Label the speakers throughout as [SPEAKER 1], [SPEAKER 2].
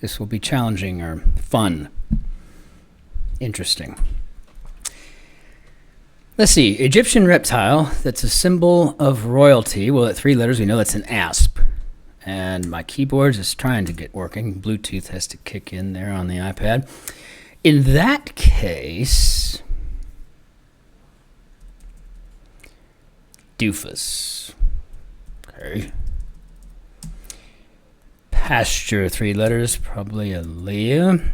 [SPEAKER 1] This will be challenging or fun. Interesting. Let's see. Egyptian reptile that's a symbol of royalty. Well, at 3 letters, we know that's an asp. And my keyboard is trying to get working. Bluetooth has to kick in there on the iPad. In that case, doofus. Okay. Pasture, 3 letters, probably a Leah.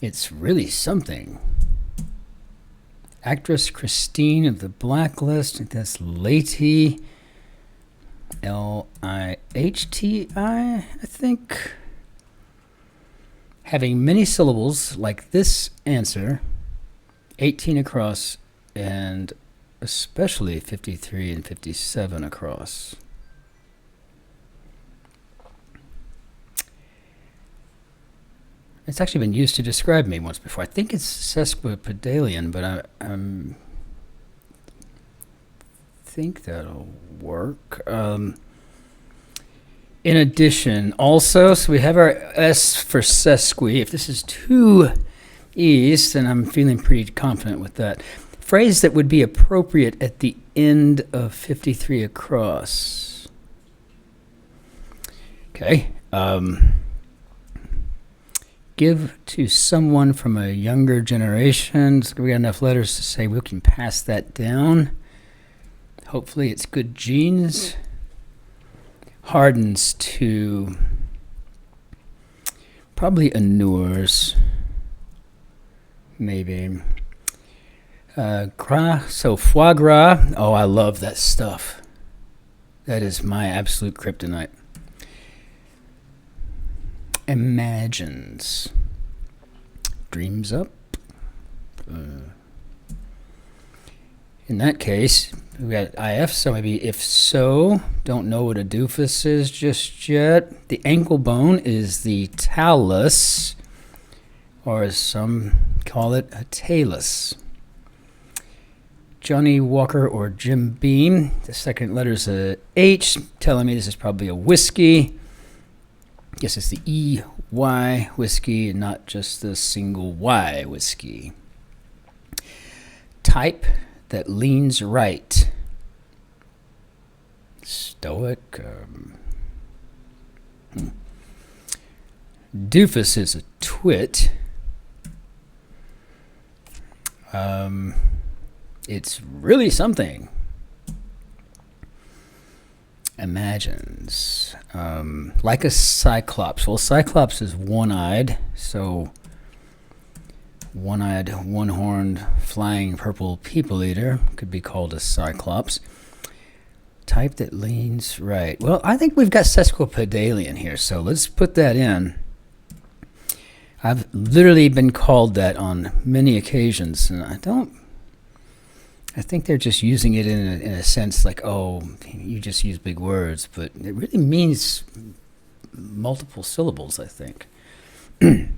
[SPEAKER 1] It's really something. Actress Christine of the Blacklist. That's Lady. Lihti, I think. Having many syllables like this answer, 18 across, and especially 53 and 57 across. It's actually been used to describe me once before. I think it's Sesquipedalian, but I think that'll work. In addition, also, so we have our S for sesqui. If this is 2 E's, then I'm feeling pretty confident with that. Phrase that would be appropriate at the end of 53 across. Okay. Give to someone from a younger generation. So we got enough letters to say we can pass that down. Hopefully it's good genes. Hardens to probably inures. Maybe. Gras, so foie gras. Oh, I love that stuff. That is my absolute kryptonite. Imagines. Dreams up. In that case, we got IF, so maybe if so. Don't know what a doofus is just yet. The ankle bone is the talus, or as some call it, a talus. Johnny Walker or Jim Beam. The second letter is a H, telling me this is probably a whiskey. I guess it's the EY whiskey and not just the single Y whiskey. Type that leans right. Stoic. Doofus is a twit. It's really something. Imagines. Like a cyclops. Well, cyclops is one-eyed, so one-eyed, one-horned, flying purple people eater could be called a cyclops. Type that leans right. Well, I think we've got Sesquipedalian here, so let's put that in. I've literally been called that on many occasions, and I think they're just using it in a sense like, oh, you just use big words, but it really means multiple syllables, I think. In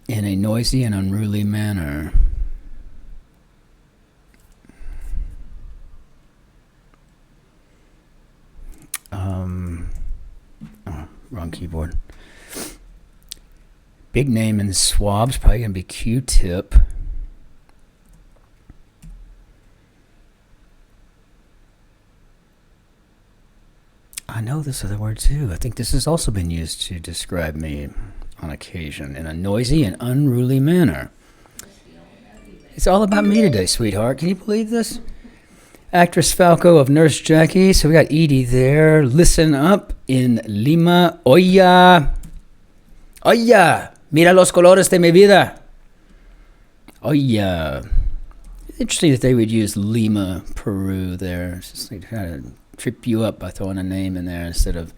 [SPEAKER 1] a noisy and unruly manner. Wrong keyboard. Big name in swabs, probably going to be Q-tip. I know this other word too. I think this has also been used to describe me on occasion in a noisy and unruly manner. It's all about me today, sweetheart. Can you believe this? Actress Falco of Nurse Jackie. So we got Edie there. Listen up in Lima. Oya. Oya. Mira los colores de mi vida. Oya. Interesting that they would use Lima, Peru there. It's just like trying to trip you up by throwing a name in there instead of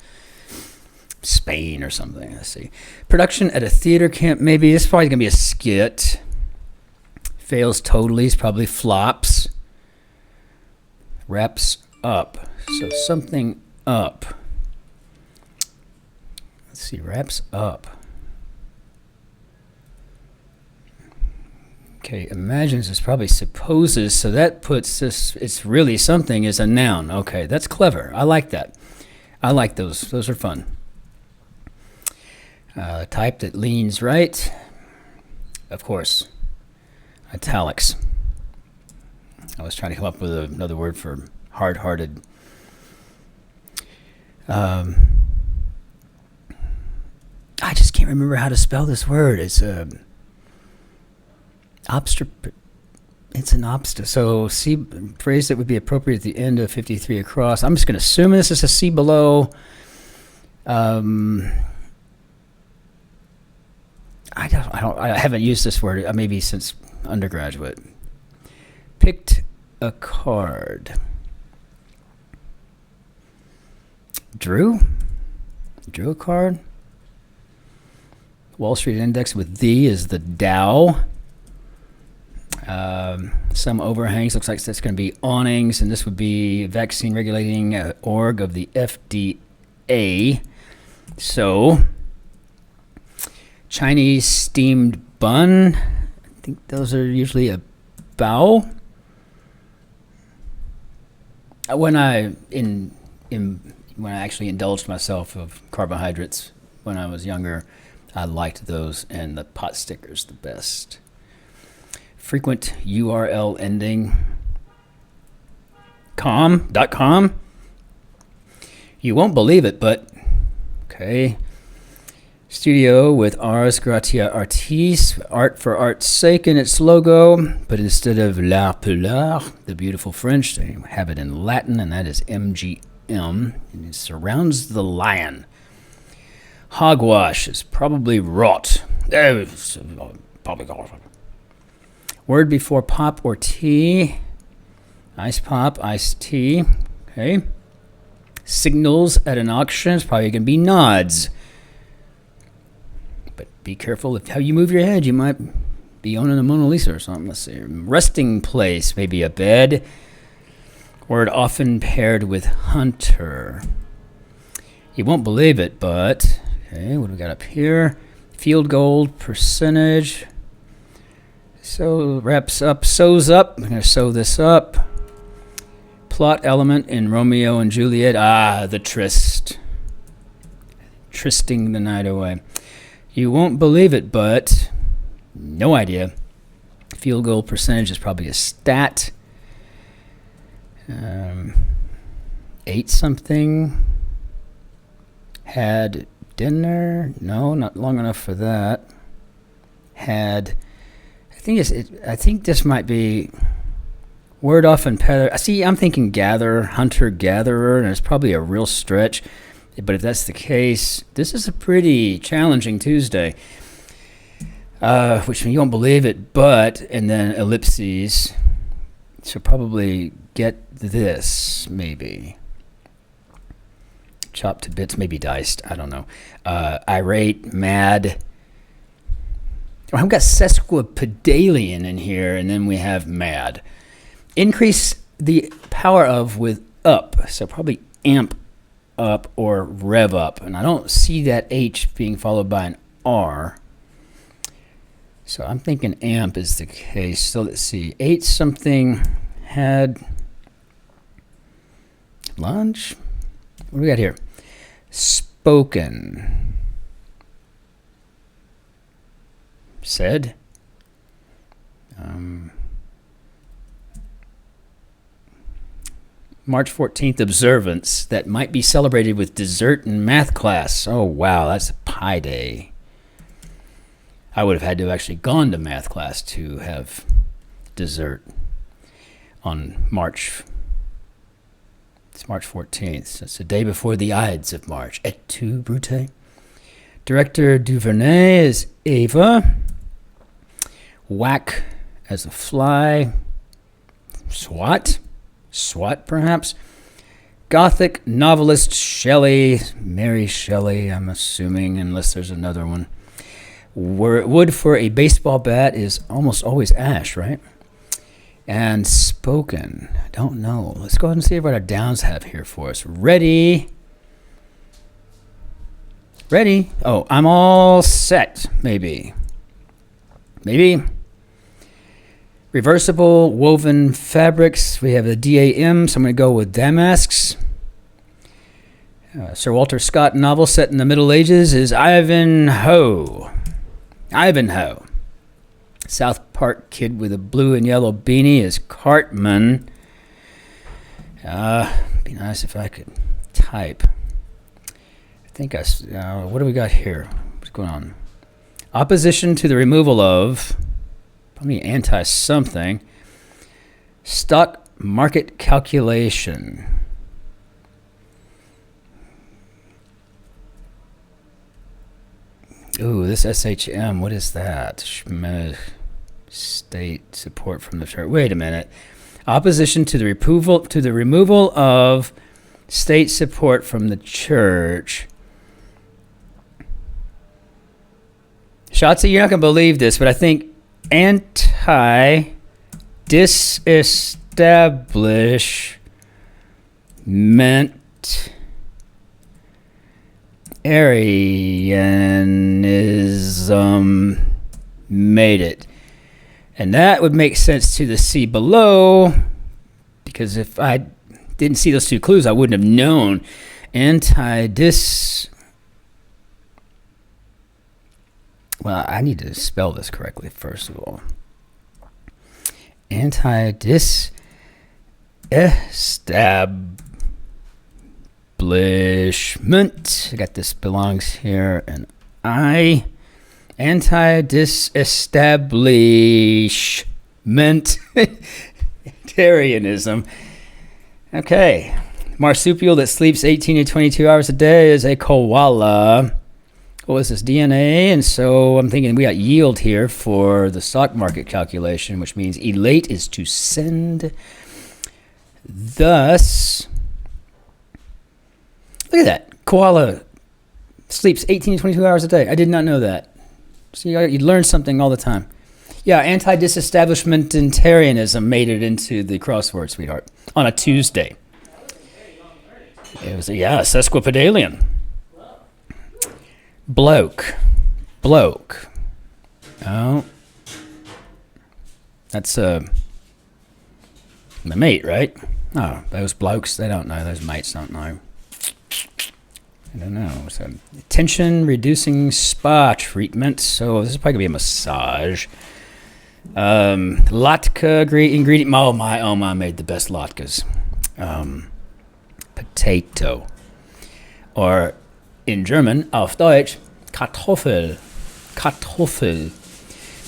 [SPEAKER 1] Spain or something. Let's see. Production at a theater camp, maybe. This is probably going to be a skit. Fails totally. It's probably flops. Wraps up. So something up. Let's see. Wraps up. Okay, imagines is probably supposes, so that puts this, it's really something, is a noun. Okay, that's clever. I like that. I like those. Those are fun. Type that leans right. Of course, italics. I was trying to come up with another word for hard-hearted. I just can't remember how to spell this word. It's it's an obsta. So C phrase that would be appropriate at the end of 53 across. I'm just going to assume this is a C below. I haven't used this word maybe since undergraduate. Picked a card. Drew a card. Wall Street Index with D is the Dow. Some overhangs. Looks like that's going to be awnings, and this would be vaccine regulating org of the FDA. So, Chinese steamed bun. I think those are usually a bao. When I actually indulged myself of carbohydrates when I was younger, I liked those, and the pot stickers the best. Frequent URL ending. .com. You won't believe it, but okay. Studio with Ars Gratia Artis, art for art's sake in its logo, but instead of l'art pour l'art, the beautiful French, they have it in Latin, and that is MGM, and it surrounds the lion. Hogwash is probably rot. Word before pop or tea. Ice pop, iced tea. Okay. Signals at an auction is probably going to be nods. But be careful of how you move your head. You might be owning a Mona Lisa or something. Let's see. Resting place, maybe a bed. Word often paired with hunter. You won't believe it, but okay, what do we got up here? Field goal percentage. So wraps up, sews up. I'm going to sew this up. Plot element in Romeo and Juliet. The tryst. Trysting the night away. You won't believe it, but no idea. Field goal percentage is probably a stat. Ate something. Had dinner. No, not long enough for that. Had... I think this might be word often pair. See, I'm thinking gather, hunter, gatherer, and it's probably a real stretch. But if that's the case, this is a pretty challenging Tuesday. Which you won't believe it, but, and then ellipses. So probably get this, maybe. Chopped to bits, maybe diced, I don't know. Irate, mad. I've got Sesquipedalian in here, and then we have mad. Increase the power of with up, so probably amp up or rev up. And I don't see that H being followed by an R. So I'm thinking amp is the case. So let's see. Ate something, had lunch. What do we got here? Spoken. Said. March 14th observance that might be celebrated with dessert in math class. Oh, wow, that's a pie day. I would have had to have actually gone to math class to have dessert on March. It's March 14th. So it's the day before the Ides of March. Et tu, Brute? Director Duvernay is Ava. Whack as a fly. SWAT perhaps. Gothic novelist Shelley, Mary Shelley, I'm assuming, unless there's another one. Wood for a baseball bat is almost always ash, right? And spoken, I don't know. Let's go ahead and see what our downs have here for us. Ready. Oh, I'm all set, maybe. Reversible woven fabrics. We have the DAM, so I'm going to go with damasks. Sir Walter Scott novel set in the Middle Ages is Ivanhoe. Ivanhoe. South Park kid with a blue and yellow beanie is Cartman. Be nice if I could type. I think what do we got here? What's going on? Opposition to the removal of, probably anti-something, stock market calculation. Ooh, this SHM, what is that? State support from the church. Wait a minute. Opposition to the removal of state support from the church. Shotzi, you're not going to believe this, but I think Antidisestablishmentarianism made it. And that would make sense to the C below, because if I didn't see those two clues, I wouldn't have known. Well, I need to spell this correctly, first of all. Antidisestablishment. I got this belongs here, and Antidisestablishmentarianism. Okay. Marsupial that sleeps 18 to 22 hours a day is a koala. What was this? DNA. And so I'm thinking we got yield here for the stock market calculation, which means elate is to send. Thus, look at that. Koala sleeps 18 to 22 hours a day. I did not know that. So you learn something all the time. Yeah, anti-disestablishmentarianism made it into the crossword, sweetheart, on a Tuesday. It was, Sesquipedalian. Bloke. Oh. That's my mate, right? Oh, those blokes, they don't know. Those mates don't know. I don't know. So, tension reducing spa treatment. So this is probably gonna be a massage. Latke ingredient. Oh my, made the best latkes. Potato. Or in German, auf Deutsch, Kartoffel.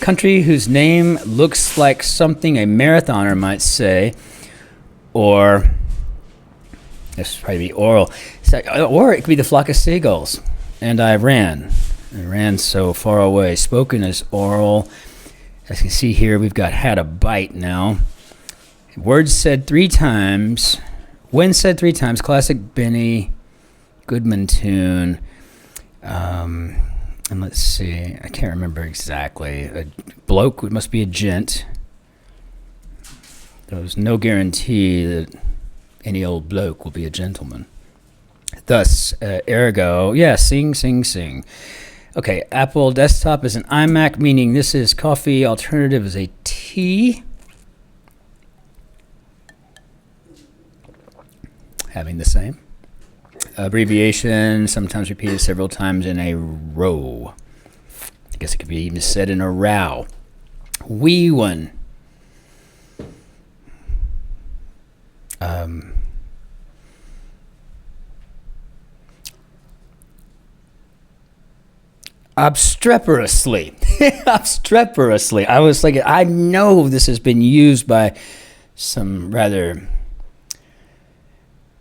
[SPEAKER 1] Country whose name looks like something a marathoner might say, or this would probably be oral. Or it could be the flock of seagulls. And I ran so far away. Spoken as oral. As you can see here, we've got had a bite now. Words said 3 times. When said 3 times. Classic Benny Goodman tune. And let's see. I can't remember exactly. A bloke must be a gent. There's no guarantee that any old bloke will be a gentleman. Thus, ergo, sing. Okay, Apple desktop is an iMac, meaning this is coffee. Alternative is a tea. Having the same. Abbreviation, sometimes repeated several times in a row. I guess it could be even said in a row. Wee one. Obstreperously. Obstreperously. I was like, I know this has been used by some rather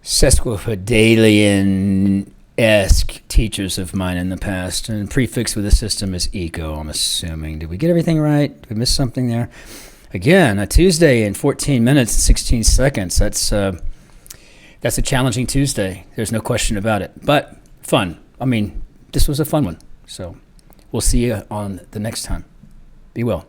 [SPEAKER 1] Sesquipedalian-esque teachers of mine in the past. And prefix with the system is eco, I'm assuming. Did we get everything right? Did we miss something there? Again, a Tuesday in 14 minutes and 16 seconds. That's a challenging Tuesday. There's no question about it. But fun. I mean, this was a fun one. So we'll see you on the next time. Be well.